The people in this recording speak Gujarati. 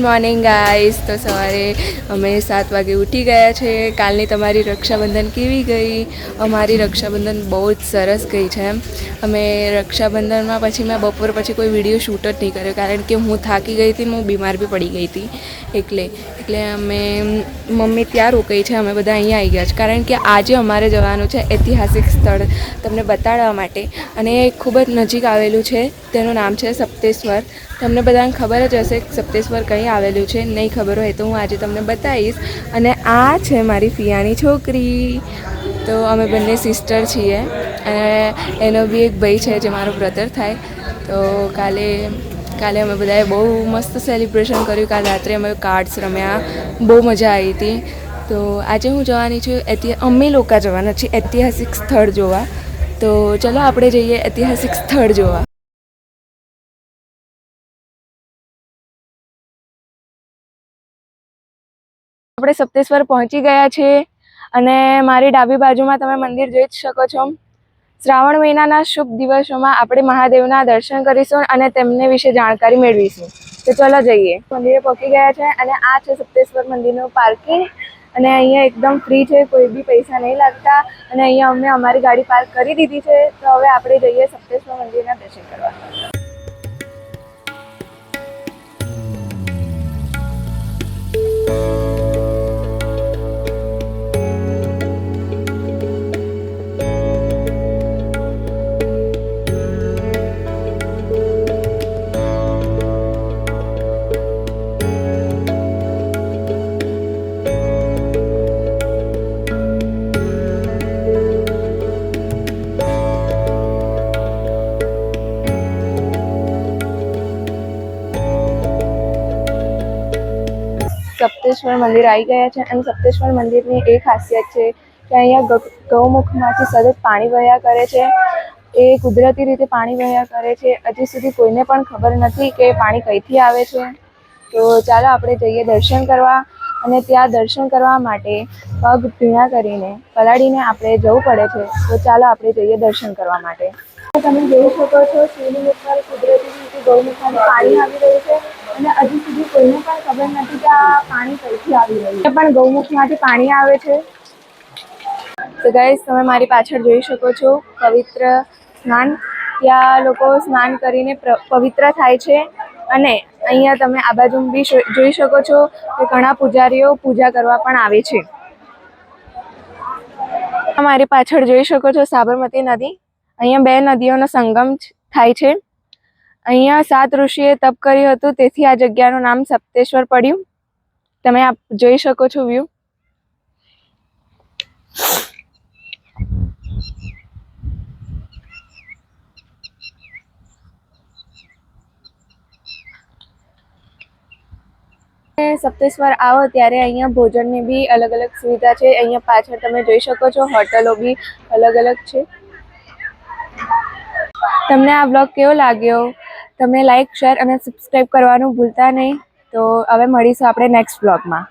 Morning guys. તો સવારે અમે 7 વાગે ઉઠી ગયા છે. કાલની તમારી રક્ષાબંધન કેવી ગઈ? અમારી રક્ષાબંધન બહુ જ સરસ ગઈ છે. અમે રક્ષાબંધનમાં પછી મેં બપોર પછી કોઈ વિડીયો શૂટ જ નહીં કર્યો, કારણ કે હું થાકી ગઈ હતી, હું બીમાર બી પડી ગઈ હતી. એટલે અમે મમ્મી ત્યાં રોકાઈ છે, અમે બધા અહીંયા આવી ગયા છે, કારણ કે આજે અમારે જવાનું છે ઐતિહાસિક સ્થળ તમને બતાડવા માટે, અને ખૂબ જ નજીક આવેલું છે. તેનું નામ છે સપ્તેશ્વર. તમને બધાને ખબર જ હશે સપ્તેશ્વર કંઈ આવેલું છે. નહીં ખબર હોય તો હું આજે તમને બતાવીશ. અને આ છે મારી ફિયાની છોકરી. તો અમે બંને સિસ્ટર છીએ, અને એનો બી એક ભાઈ છે જે મારો બ્રધર થાય. તો કાલે અમે બધાએ બહુ મસ્ત સેલિબ્રેશન કર્યું. કાલે રાત્રે અમે કાર્ડ્સ રમ્યા, બહુ મજા આવી હતી. તો આજે હું જવાની છું અમે લોકો જવાના છીએ ઐતિહાસિક સ્થળ જોવા. તો ચલો આપણે જઈએ ઐતિહાસિક સ્થળ જોવા. આપણે સપ્તેશ્વર પહોંચી ગયા છીએ, અને મારી ડાબી બાજુમાં તમે મંદિર જોઈ જ શકો છો. શ્રાવણ મહિનાના શુભ દિવસોમાં આપણે મહાદેવના દર્શન કરીશું અને તેમને વિશે જાણકારી મેળવીશું. તો ચલો જઈએ. મંદિરે પહોંચી ગયા છે, અને આ છે સપ્તેશ્વર મંદિરનું પાર્કિંગ. અને અહીંયા એકદમ ફ્રી છે, કોઈ બી પૈસા નહીં લાગતા. અને અહીંયા અમે અમારી ગાડી પાર્ક કરી દીધી છે. તો હવે આપણે જઈએ સપ્તેશ્વર મંદિરના દર્શન કરવા. સપ્તેશ્વર મંદિર આવી ગયા છે, અને સપ્તેશ્વર મંદિરની એ ખાસિયત છે કે અહીંયા ગૌમુખમાંથી સતત પાણી વહ્યા કરે છે. એ કુદરતી રીતે પાણી વહ્યા કરે છે. હજી સુધી કોઈને પણ ખબર નથી કે પાણી કઈથી આવે છે. તો ચાલો આપણે જઈએ દર્શન કરવા. અને ત્યાં દર્શન કરવા માટે પગ ભીના કરીને પલાળીને આપણે જવું પડે છે. તો ચાલો આપણે જઈએ દર્શન કરવા માટે. તમે જોઈ શકો છો શિવલિંગ ઉપર કુદરતી રીતે ગૌમુખમાંથી પાણી આવી રહ્યું છે, અને હજી સુધી કોઈને પણ ખબર નથી કે આ પાણી કઈથી આવી રહ્યું છે. પણ ગૌમુખમાંથી પાણી આવે છે. તો ગાઈસ, તમે મારી પાછળ જોઈ શકો છો પવિત્ર સ્નાન. ત્યાં લોકો સ્નાન કરીને પવિત્ર થાય છે. અને અહીંયા તમે આ બાજુ બી જોઈ શકો છો કે ઘણા પૂજારીઓ પૂજા કરવા પણ આવે છે. મારી પાછળ જોઈ શકો છો સાબરમતી નદી. અહીંયા બે નદીઓનો સંગમ થાય છે. અહીંયા 7 ઋષિએ તપ કર્યું હતું, તેથી આ જગ્યાનું નામ સપ્તેશ્વર પડ્યું. તમે આપ જોઈ શકો છો વ્યૂ. સપ્તેશ્વર આવો ત્યારે અહીંયા ભોજનની બી અલગ અલગ સુવિધા છે. અહીંયા પાછળ તમે જોઈ શકો છો હોટલો બી અલગ અલગ છે. તમને આ બ્લોગ કેવો લાગ્યો? તમે લાઈક, શેર અને સબસ્ક્રાઈબ કરવાનું ભૂલતા નહીં. તો હવે મળીશું આપણે નેક્સ્ટ બ્લોગમાં.